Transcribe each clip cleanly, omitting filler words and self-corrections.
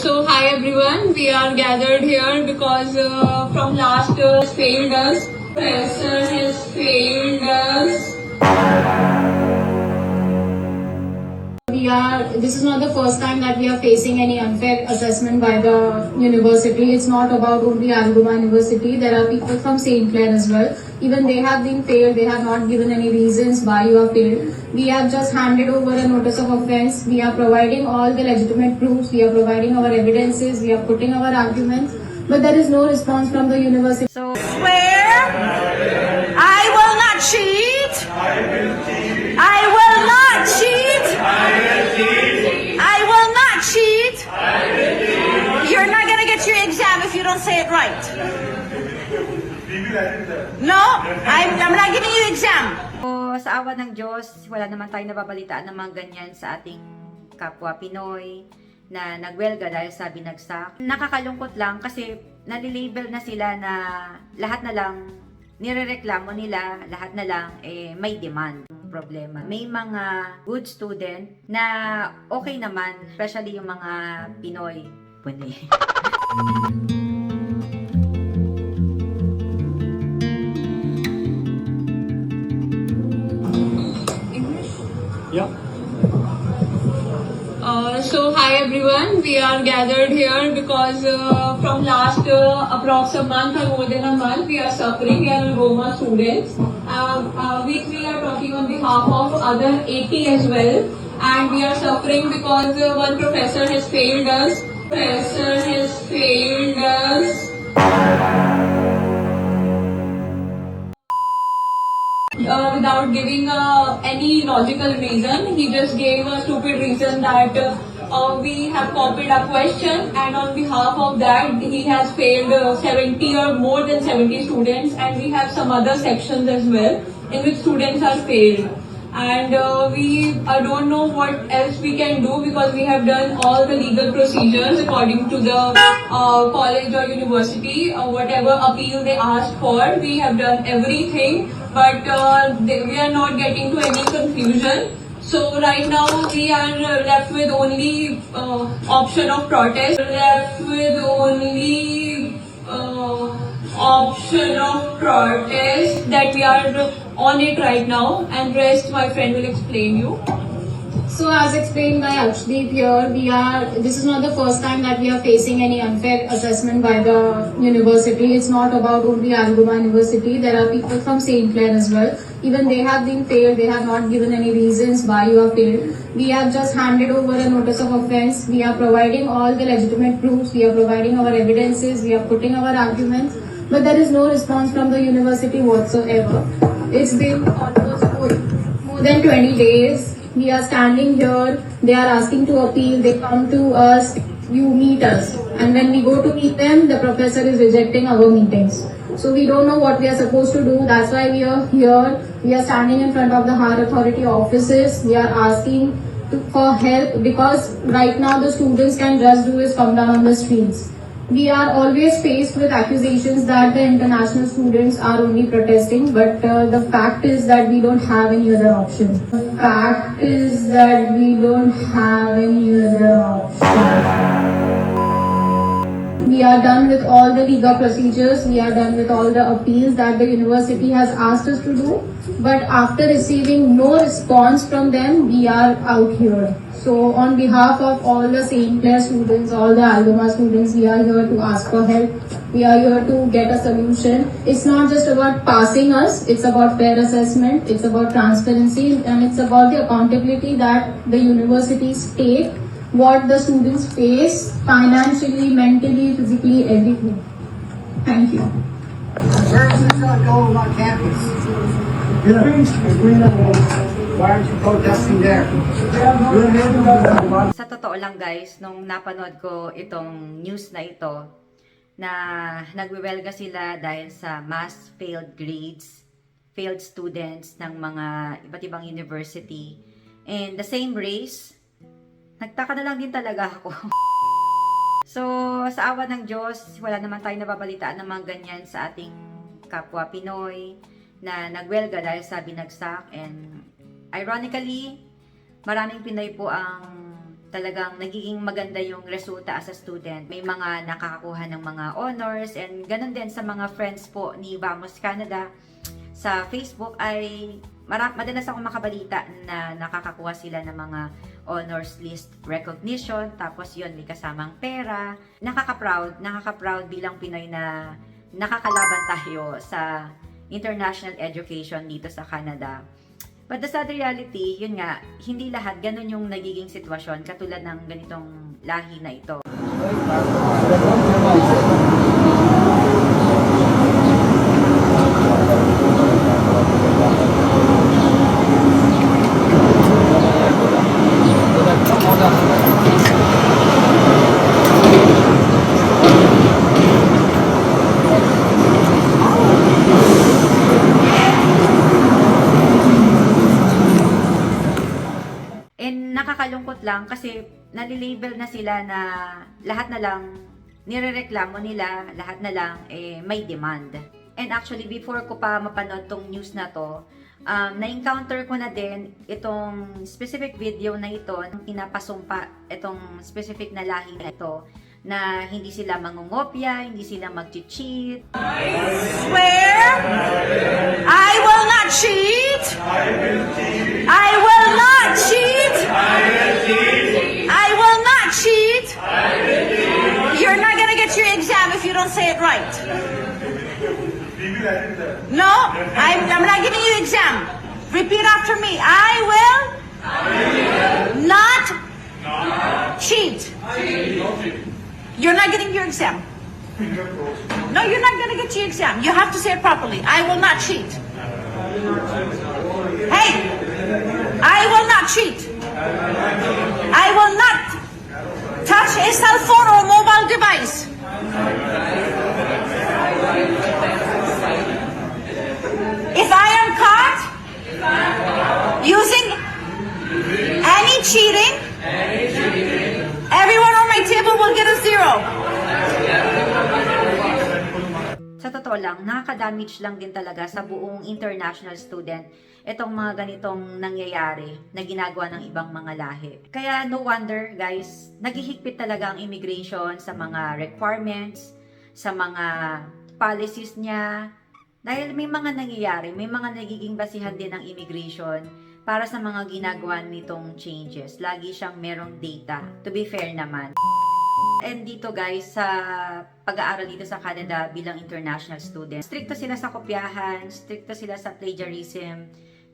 So hi everyone, we are gathered here because from last failed us. Professor has failed us. This is not the first time that we are facing any unfair assessment by the university. It's not about only Algoma University. There are people from St. Clair as well. Even they have been failed. They have not given any reasons why you are failed. We have just handed over a notice of offense. We are providing all the legitimate proofs. We are providing our evidences. We are putting our arguments. But there is no response from the university. So swear I will not cheat. I will not cheat. I will not cheat. You're not gonna get your exam if you don't say it right. No, I'm not giving you exam. So, sa awa ng Diyos, wala naman tayong nababalitaan ng mga ganyan sa ating kapwa Pinoy na nagwelga dahil sa binagsak. Nakakalungkot lang kasi nalilabel na sila na lahat na lang nirereklamo nila, lahat na lang may demand. Problema. May mga good student na okay naman, especially yung mga Pinoy. Pwede. Yeah. So hi everyone, we are gathered here because from last approx a month or more than a month we are suffering. We are Algoma students. We are talking on behalf of other 80 as well, and we are suffering because one professor has failed us. Professor has failed us. Without giving any logical reason, he just gave a stupid reason that we have copied a question, and on behalf of that he has failed 70 or more than 70 students, and we have some other sections as well in which students are failed. And we don't know what else we can do because we have done all the legal procedures according to the college or university, whatever appeal they asked for. We have done everything, but we are not getting to any conclusion. So right now we are left with only option of protest. Left with only option of protest that we are on it right now, and rest my friend will explain you. So as explained by Akshdeep here, this is not the first time that we are facing any unfair assessment by the university. It's not about only Algoma University. There are people from St. Clair as well. Even they have been failed. They have not given any reasons why you are failed. We have just handed over a notice of offense. We are providing all the legitimate proofs. We are providing our evidences. We are putting our arguments. But there is no response from the university whatsoever. It's been almost more than 20 days. We are standing here, they are asking to appeal, they come to us, you meet us. And when we go to meet them, the professor is rejecting our meetings. So we don't know what we are supposed to do. That's why we are here. We are standing in front of the higher authority offices. We are asking for help because right now the students can just do is come down on the streets. We are always faced with accusations that the international students are only protesting, but the fact is that we don't have any other option. The fact is that we don't have any other option. We are done with all the legal procedures, we are done with all the appeals that the university has asked us to do, but after receiving no response from them, we are out here. So on behalf of all the St. Clair students, all the Algoma students, we are here to ask for help. We are here to get a solution. It's not just about passing us, it's about fair assessment, it's about transparency, and it's about the accountability that the universities take, what the students face financially, mentally, physically, everything. Thank you. Where is this going on campus? Why aren't you protesting there? Sa totoo lang guys, nung napanood ko itong news na ito, na nagwewelga sila dahil sa mass failed grades, failed students ng mga iba't ibang university, and the same race, nagtaka na lang din talaga ako. So, sa awa ng Diyos, wala naman tayong nababalitaan ng mga ganyan sa ating kapwa Pinoy na nagwelga dahil sa binagsak. And ironically, maraming Pinoy po ang talagang nagiging maganda yung resulta as a student. May mga nakakakuha ng mga honors and ganun din sa mga friends po ni Vamos Canada sa Facebook ay madalas ako makabalita na nakakakuha sila ng mga honors list recognition, tapos yun, may kasamang pera. Nakaka-proud bilang Pinoy na nakakalaban tayo sa international education dito sa Canada. But the sad reality, yun nga, hindi lahat ganun yung nagiging sitwasyon katulad ng ganitong lahi na ito. And nakakalungkot lang kasi nalilabel na sila na lahat na lang nirereklamo nila, lahat na lang may demand. And actually, before ko pa mapanood tong news na to, na-encounter ko na din itong specific video na ito, pinapasumpa itong specific na lahi na ito, na hindi sila mangungopya, hindi sila mag-cheat. Swear I will not cheat. I will not cheat. I will not cheat. You're not gonna get your exam if you don't say it right. No, I'm not giving you exam. Repeat after me. I will not cheat. You're not getting your exam. No, you're not gonna get your exam. You have to say it properly. I will not cheat. Hey, I will not cheat. I will not touch a cell phone or mobile device. If I am caught using any cheating, everyone on my table will get a 0. Sa totoo lang, nakaka-damage lang din talaga sa buong international student itong mga ganitong nangyayari na ginagawa ng ibang mga lahi. Kaya no wonder guys, naghihigpit talaga ang immigration sa mga requirements, sa mga policies niya. Dahil may mga nangyayari, may mga nagiging basihan din ng immigration para sa mga ginagawa nitong changes. Lagi siyang merong data. To be fair naman. And dito guys, sa pag-aaral dito sa Canada bilang international student, stricto sila sa kopyahan, stricto sila sa plagiarism.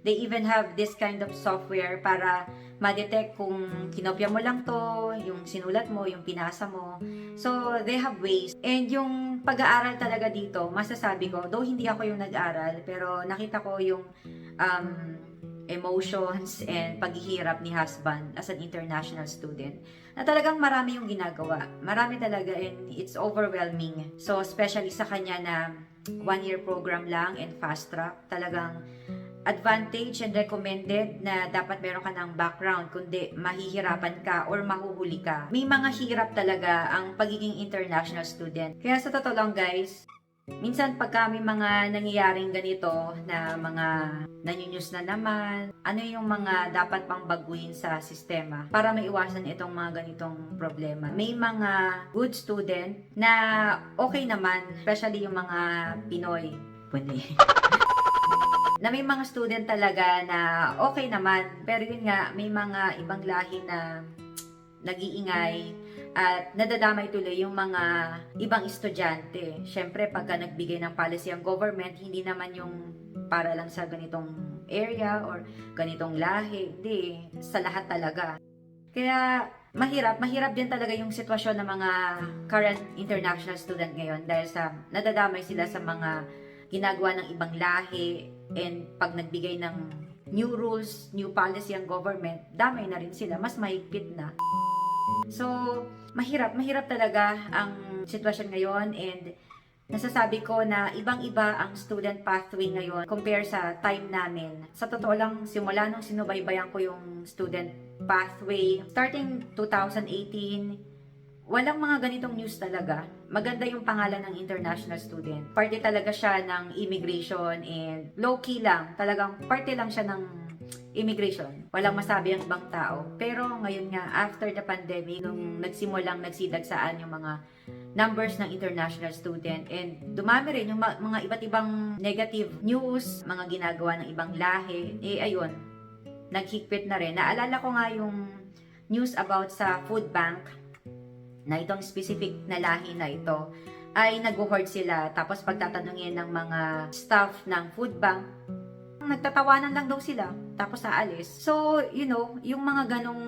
They even have this kind of software para ma-detect kung kinopya mo lang to, yung sinulat mo, yung pinasa mo. So, they have ways. And yung pag-aaral talaga dito, masasabi ko, though hindi ako yung nag-aaral, pero nakita ko yung emotions and paghihirap ni husband as an international student na talagang marami yung ginagawa. Marami talaga and it's overwhelming. So, especially sa kanya na 1-year program lang and fast track, talagang advantage and recommended na dapat meron ka ng background kundi mahihirapan ka or mahuhuli ka. May mga hirap talaga ang pagiging international student. Kaya sa totoo lang guys, minsan pagka may mga nangyayaring ganito na mga nanyunyus na naman, ano yung mga dapat pang baguhin sa sistema para maiwasan itong mga ganitong problema. May mga good student na okay naman, especially yung mga Pinoy. Na may mga student talaga na okay naman, pero yun nga, may mga ibang lahi na nag-iingay at nadadamay tuloy yung mga ibang estudyante. Syempre, pagka nagbigay ng policy ang government, hindi naman yung para lang sa ganitong area or ganitong lahi. Hindi, sa lahat talaga. Kaya, mahirap din talaga yung sitwasyon ng mga current international student ngayon dahil sa nadadamay sila sa mga ginagawa ng ibang lahi. And pag nagbigay ng new rules, new policy ang government, damay na rin sila, mas mahigpit na. So, mahirap talaga ang sitwasyon ngayon and nasasabi ko na ibang-iba ang student pathway ngayon compare sa time namin. Sa totoo lang, simula nung sinubaybayan ko yung student pathway, starting 2018, walang mga ganitong news talaga. Maganda yung pangalan ng international student. Parte talaga siya ng immigration and low-key lang. Talagang parte lang siya ng immigration. Walang masabi ang ibang tao. Pero ngayon nga, after the pandemic, nung nagsimulang nagsidagsaan yung mga numbers ng international student and dumami rin yung mga iba't ibang negative news, mga ginagawa ng ibang lahi, ayun, naghigpit na rin. Naalala ko nga yung news about sa food bank na itong specific na lahi na ito ay nag-hoard sila tapos pagtatanungin ng mga staff ng food bank, nagtatawanan lang daw sila tapos aalis. So, yung mga ganong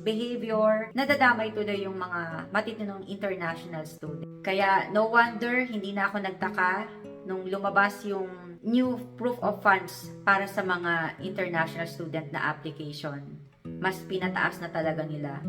behavior, nadadamay tuloy yung mga matitinong international student. Kaya no wonder hindi na ako nagtaka nung lumabas yung new proof of funds para sa mga international student na application. Mas pinataas na talaga nila.